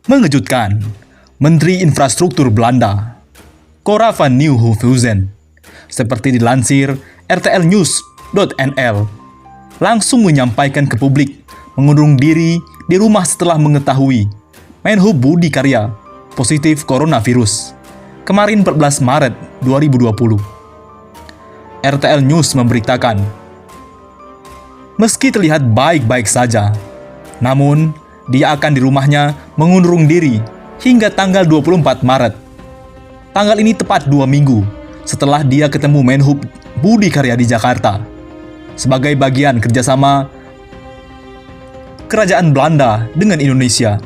Mengejutkan, Menteri Infrastruktur Belanda, Cora van Nieuwenhuizen, seperti dilansir rtlnews.nl, langsung menyampaikan ke publik mengundurkan diri di rumah setelah mengetahui Menhub Budi Karya positif coronavirus kemarin 14 Maret 2020. RTL News memberitakan, meski terlihat baik-baik saja, namun dia akan di rumahnya mengundurkan diri hingga tanggal 24 Maret. Tanggal ini tepat 2 minggu setelah dia ketemu Menhub Budi Karya di Jakarta sebagai bagian kerjasama Kerajaan Belanda dengan Indonesia.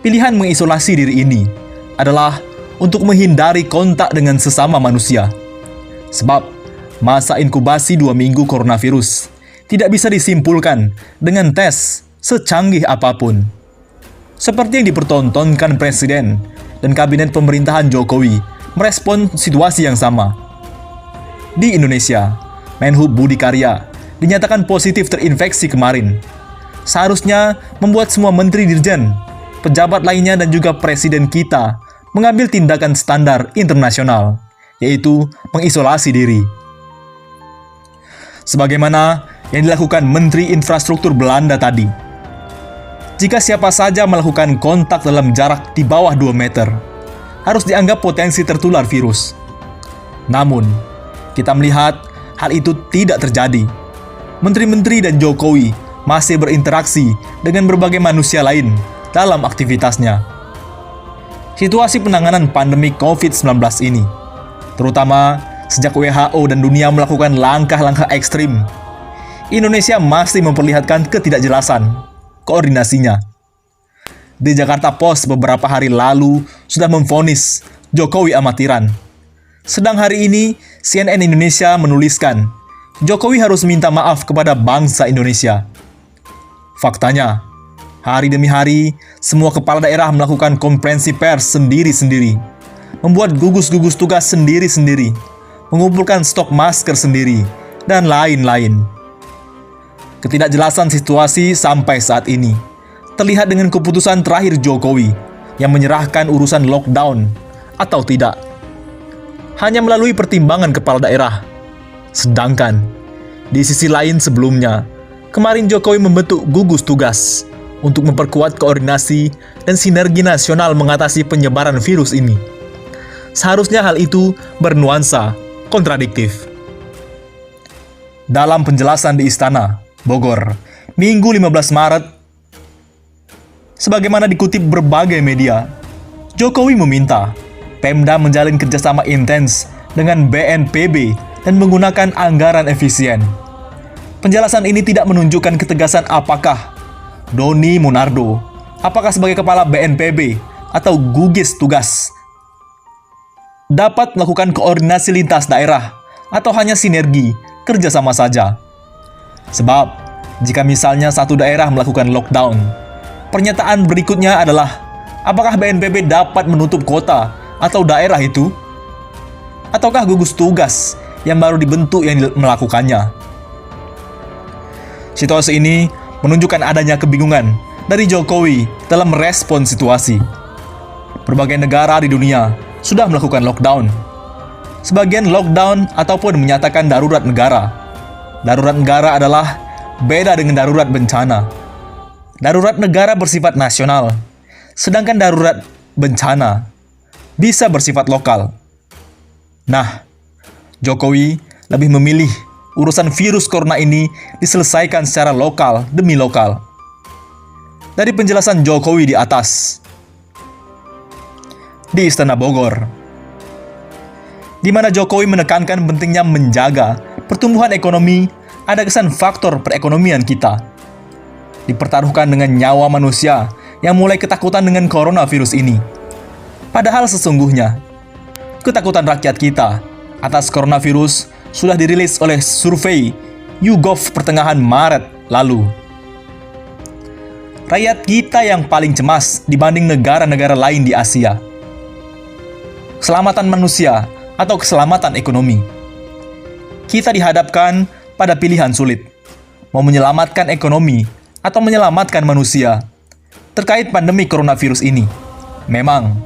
Pilihan mengisolasi diri ini adalah untuk menghindari kontak dengan sesama manusia. Sebab masa inkubasi 2 minggu coronavirus tidak bisa disimpulkan dengan tes secanggih apapun. Seperti yang dipertontonkan Presiden dan Kabinet Pemerintahan Jokowi merespon situasi yang sama. Di Indonesia, Menhub Budi Karya dinyatakan positif terinfeksi kemarin. Seharusnya membuat semua menteri dirjen, pejabat lainnya dan juga Presiden kita mengambil tindakan standar internasional, yaitu mengisolasi diri. Sebagaimana yang dilakukan Menteri Infrastruktur Belanda tadi. Jika siapa saja melakukan kontak dalam jarak di bawah 2 meter, harus dianggap potensi tertular virus. Namun, kita melihat hal itu tidak terjadi. Menteri-menteri dan Jokowi masih berinteraksi dengan berbagai manusia lain dalam aktivitasnya. Situasi penanganan pandemi COVID-19 ini, terutama sejak WHO dan dunia melakukan langkah-langkah ekstrim, Indonesia masih memperlihatkan ketidakjelasan koordinasinya. Di Jakarta Post beberapa hari lalu sudah memvonis Jokowi amatiran. Sedang hari ini CNN Indonesia menuliskan Jokowi harus minta maaf kepada bangsa Indonesia. Faktanya, hari demi hari semua kepala daerah melakukan konferensi pers sendiri-sendiri, membuat gugus-gugus tugas sendiri-sendiri, mengumpulkan stok masker sendiri, dan lain-lain. Ketidakjelasan situasi sampai saat ini terlihat dengan keputusan terakhir Jokowi yang menyerahkan urusan lockdown atau tidak hanya melalui pertimbangan kepala daerah. Sedangkan di sisi lain sebelumnya, kemarin Jokowi membentuk gugus tugas untuk memperkuat koordinasi dan sinergi nasional mengatasi penyebaran virus ini. Seharusnya hal itu bernuansa kontradiktif. Dalam penjelasan di Istana Bogor, Minggu 15 Maret, sebagaimana dikutip berbagai media, Jokowi meminta Pemda menjalin kerjasama intens dengan BNPB dan menggunakan anggaran efisien. Penjelasan ini tidak menunjukkan ketegasan apakah Doni Monardo, apakah sebagai kepala BNPB atau gugus tugas, dapat melakukan koordinasi lintas daerah atau hanya sinergi kerjasama saja. Sebab, jika misalnya satu daerah melakukan lockdown, pernyataan berikutnya adalah, apakah BNPB dapat menutup kota atau daerah itu? Ataukah gugus tugas yang baru dibentuk yang melakukannya? Situasi ini menunjukkan adanya kebingungan dari Jokowi dalam merespon situasi. Berbagai negara di dunia sudah melakukan lockdown. Sebagian lockdown ataupun menyatakan darurat negara. Darurat negara adalah beda dengan darurat bencana. Darurat negara bersifat nasional, sedangkan darurat bencana bisa bersifat lokal. Nah, Jokowi lebih memilih urusan virus corona ini diselesaikan secara lokal demi lokal. Dari penjelasan Jokowi di atas, di Istana Bogor, di mana Jokowi menekankan pentingnya menjaga pertumbuhan ekonomi, ada kesan faktor perekonomian kita dipertaruhkan dengan nyawa manusia yang mulai ketakutan dengan coronavirus ini. Padahal sesungguhnya, ketakutan rakyat kita atas coronavirus sudah dirilis oleh survei YouGov pertengahan Maret lalu. Rakyat kita yang paling cemas dibanding negara-negara lain di Asia. Keselamatan manusia atau keselamatan ekonomi. Kita dihadapkan pada pilihan sulit, mau menyelamatkan ekonomi atau menyelamatkan manusia. Terkait pandemi coronavirus ini, memang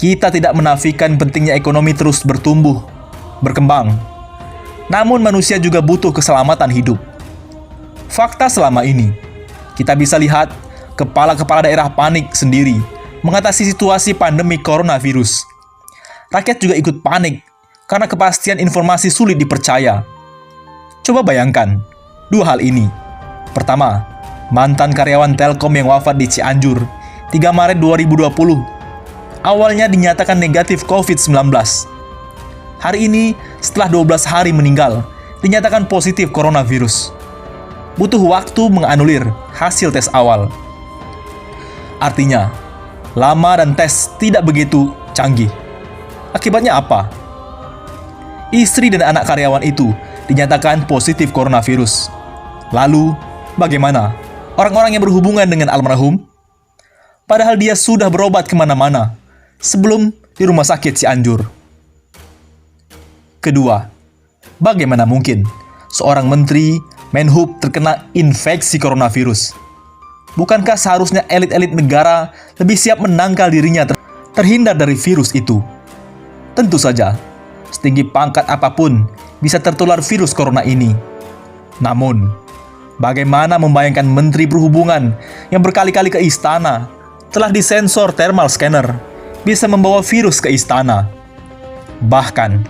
kita tidak menafikan pentingnya ekonomi terus bertumbuh, berkembang. Namun manusia juga butuh keselamatan hidup. Fakta selama ini, kita bisa lihat kepala-kepala daerah panik sendiri mengatasi situasi pandemi coronavirus. Rakyat juga ikut panik karena kepastian informasi sulit dipercaya. Coba bayangkan dua hal ini. Pertama, mantan karyawan Telkom yang wafat di Cianjur 3 Maret 2020. Awalnya dinyatakan negatif COVID-19. Hari ini, setelah 12 hari meninggal, dinyatakan positif coronavirus. Butuh waktu menganulir hasil tes awal. Artinya, lama dan tes tidak begitu canggih. Akibatnya apa? Istri dan anak karyawan itu dinyatakan positif coronavirus. Lalu, bagaimana orang-orang yang berhubungan dengan almarhum? Padahal dia sudah berobat kemana-mana sebelum di rumah sakit Cianjur. Kedua, bagaimana mungkin seorang menteri Menhub terkena infeksi coronavirus? Bukankah seharusnya elit-elit negara lebih siap menangkal dirinya terhindar dari virus itu? Tentu saja, setinggi pangkat apapun bisa tertular virus corona ini. Namun, bagaimana membayangkan Menteri Perhubungan yang berkali-kali ke istana telah disensor thermal scanner bisa membawa virus ke istana? Bahkan,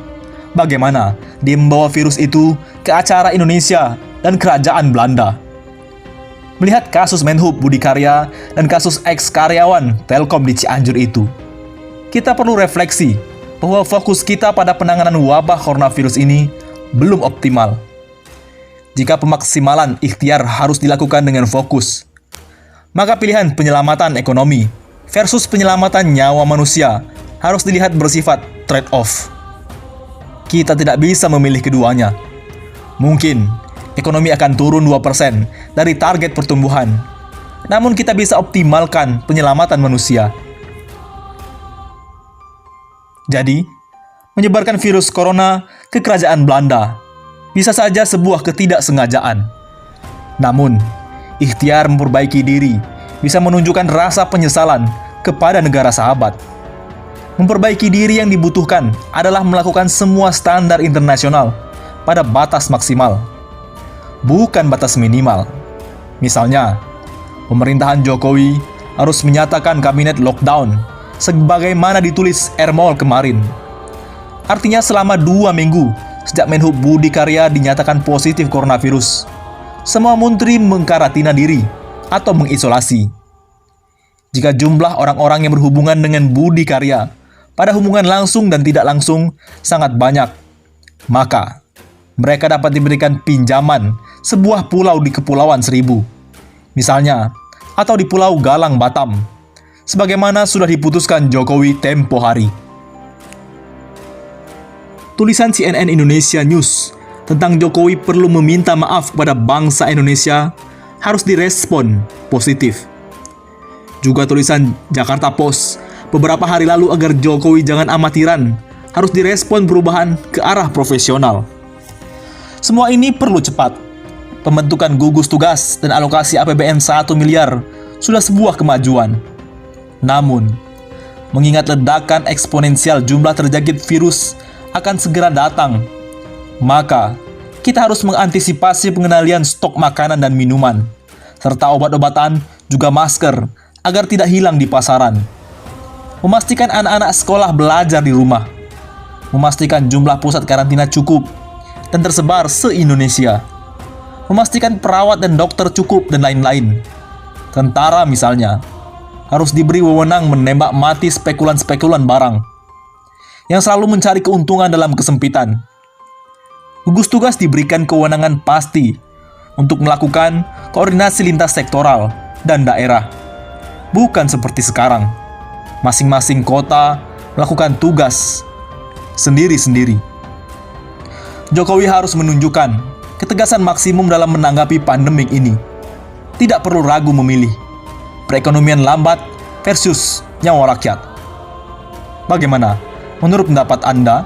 bagaimana dia membawa virus itu ke acara Indonesia dan Kerajaan Belanda? Melihat kasus Menhub Budi Karya dan kasus ex-karyawan Telkom di Cianjur itu, kita perlu refleksi bahwa fokus kita pada penanganan wabah coronavirus ini belum optimal. Jika pemaksimalan ikhtiar harus dilakukan dengan fokus, maka pilihan penyelamatan ekonomi versus penyelamatan nyawa manusia harus dilihat bersifat trade-off. Kita tidak bisa memilih keduanya. Mungkin ekonomi akan turun 2% dari target pertumbuhan, namun kita bisa optimalkan penyelamatan manusia. Jadi, menyebarkan virus corona ke kerajaan Belanda bisa saja sebuah ketidaksengajaan. Namun, ikhtiar memperbaiki diri bisa menunjukkan rasa penyesalan kepada negara sahabat. Memperbaiki diri yang dibutuhkan adalah melakukan semua standar internasional pada batas maksimal, bukan batas minimal. Misalnya, pemerintahan Jokowi harus menyatakan kabinet lockdown sebagaimana ditulis Ermol kemarin. Artinya selama 2 minggu sejak Menhub Budi Karya dinyatakan positif coronavirus, semua menteri mengkarantina diri atau mengisolasi. Jika jumlah orang-orang yang berhubungan dengan Budi Karya pada hubungan langsung dan tidak langsung sangat banyak, maka mereka dapat diberikan pinjaman sebuah pulau di Kepulauan Seribu, misalnya, atau di Pulau Galang, Batam, sebagaimana sudah diputuskan Jokowi tempo hari. Tulisan CNN Indonesia News tentang Jokowi perlu meminta maaf kepada bangsa Indonesia harus direspon positif. Juga tulisan Jakarta Post beberapa hari lalu agar Jokowi jangan amatiran harus direspon perubahan ke arah profesional. Semua ini perlu cepat. Pembentukan gugus tugas dan alokasi APBN 1 miliar sudah sebuah kemajuan. Namun, mengingat ledakan eksponensial jumlah terjangkit virus akan segera datang, maka kita harus mengantisipasi pengendalian stok makanan dan minuman, serta obat-obatan juga masker agar tidak hilang di pasaran. Memastikan anak-anak sekolah belajar di rumah. Memastikan jumlah pusat karantina cukup dan tersebar se-Indonesia. Memastikan perawat dan dokter cukup dan lain-lain. Tentara misalnya harus diberi wewenang menembak mati spekulan-spekulan barang yang selalu mencari keuntungan dalam kesempitan. Gugus tugas diberikan kewenangan pasti untuk melakukan koordinasi lintas sektoral dan daerah. Bukan seperti sekarang, masing-masing kota melakukan tugas sendiri-sendiri. Jokowi harus menunjukkan ketegasan maksimum dalam menanggapi pandemik ini. Tidak perlu ragu memilih perekonomian lambat versus nyawa rakyat. Bagaimana menurut pendapat Anda?